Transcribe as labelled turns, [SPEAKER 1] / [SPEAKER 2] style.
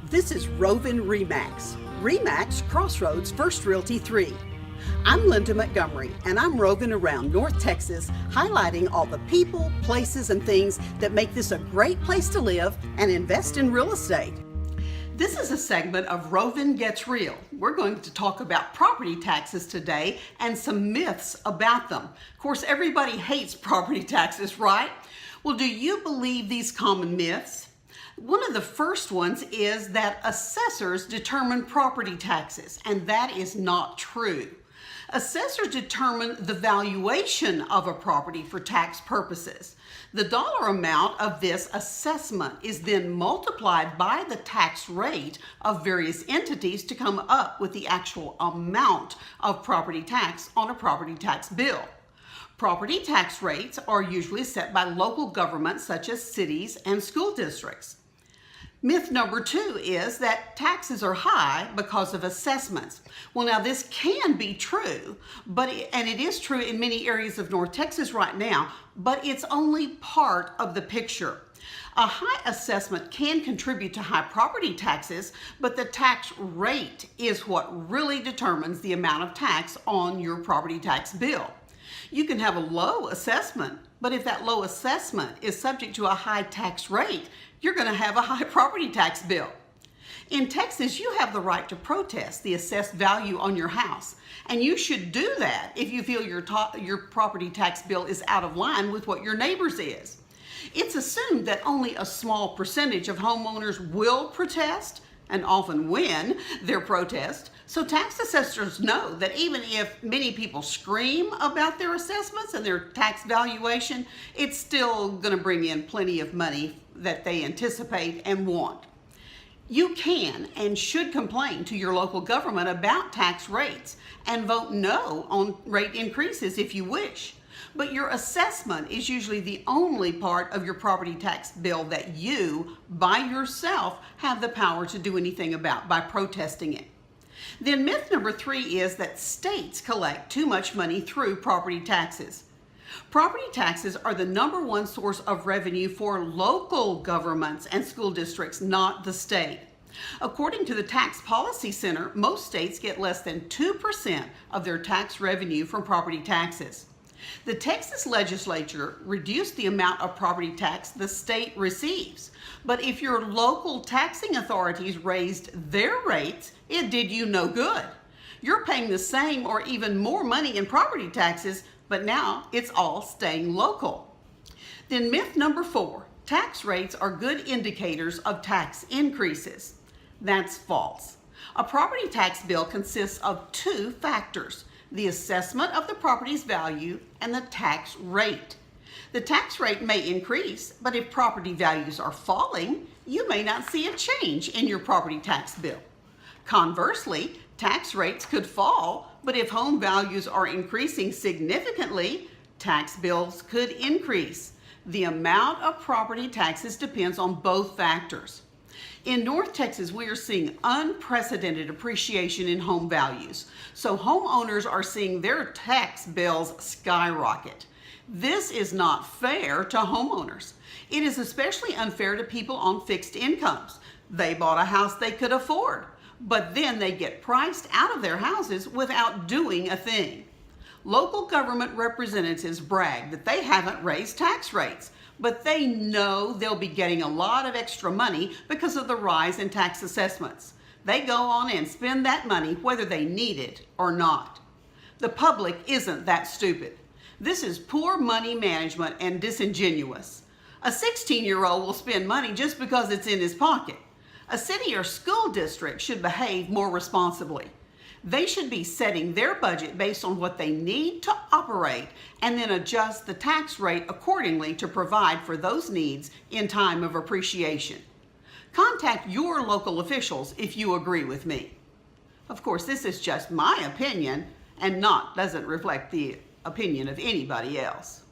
[SPEAKER 1] This is Rovin Remax Crossroads First Realty 3. I'm Linda Montgomery, and I'm roving around North Texas, highlighting all the people, places, and things that make this a great place to live and invest in real estate. This is a segment of Rovin Gets Real. We're going to talk about property taxes today and some myths about them. Of course, everybody hates property taxes, right? Well, do you believe these common myths? One of the first ones is that assessors determine property taxes, and that is not true. Assessors determine the valuation of a property for tax purposes. The dollar amount of this assessment is then multiplied by the tax rate of various entities to come up with the actual amount of property tax on a property tax bill. Property tax rates are usually set by local governments such as cities and school districts. Myth number 2 is that taxes are high because of assessments. Well, now this can be true, and it is true in many areas of North Texas right now, but it's only part of the picture. A high assessment can contribute to high property taxes, but the tax rate is what really determines the amount of tax on your property tax bill. You can have a low assessment, but if that low assessment is subject to a high tax rate, you're going to have a high property tax bill. In Texas, you have the right to protest the assessed value on your house, and you should do that if you feel your property tax bill is out of line with what your neighbor's is. It's assumed that only a small percentage of homeowners will protest, and often win their protest. So tax assessors know that even if many people scream about their assessments and their tax valuation, it's still going to bring in plenty of money that they anticipate and want. You can and should complain to your local government about tax rates and vote no on rate increases if you wish. But your assessment is usually the only part of your property tax bill that you, by yourself, have the power to do anything about by protesting it. Then myth number 3 is that states collect too much money through property taxes. Property taxes are the number one source of revenue for local governments and school districts, not the state. According to the Tax Policy Center, most states get less than 2% of their tax revenue from property taxes. The Texas legislature reduced the amount of property tax the state receives, but if your local taxing authorities raised their rates, it did you no good. You're paying the same or even more money in property taxes, but now it's all staying local. Then myth number 4, tax rates are good indicators of tax increases. That's false. A property tax bill consists of 2 factors: the assessment of the property's value and the tax rate. The tax rate may increase, but if property values are falling, you may not see a change in your property tax bill. Conversely, tax rates could fall, but if home values are increasing significantly, tax bills could increase. The amount of property taxes depends on both factors. In North Texas, we are seeing unprecedented appreciation in home values. So homeowners are seeing their tax bills skyrocket. This is not fair to homeowners. It is especially unfair to people on fixed incomes. They bought a house they could afford, but then they get priced out of their houses without doing a thing. Local government representatives brag that they haven't raised tax rates, but they know they'll be getting a lot of extra money because of the rise in tax assessments. They go on and spend that money whether they need it or not. The public isn't that stupid. This is poor money management and disingenuous. A 16-year-old will spend money just because it's in his pocket. A city or school district should behave more responsibly. They should be setting their budget based on what they need to operate and then adjust the tax rate accordingly to provide for those needs in time of appreciation. Contact your local officials if you agree with me. Of course, this is just my opinion and doesn't reflect the opinion of anybody else.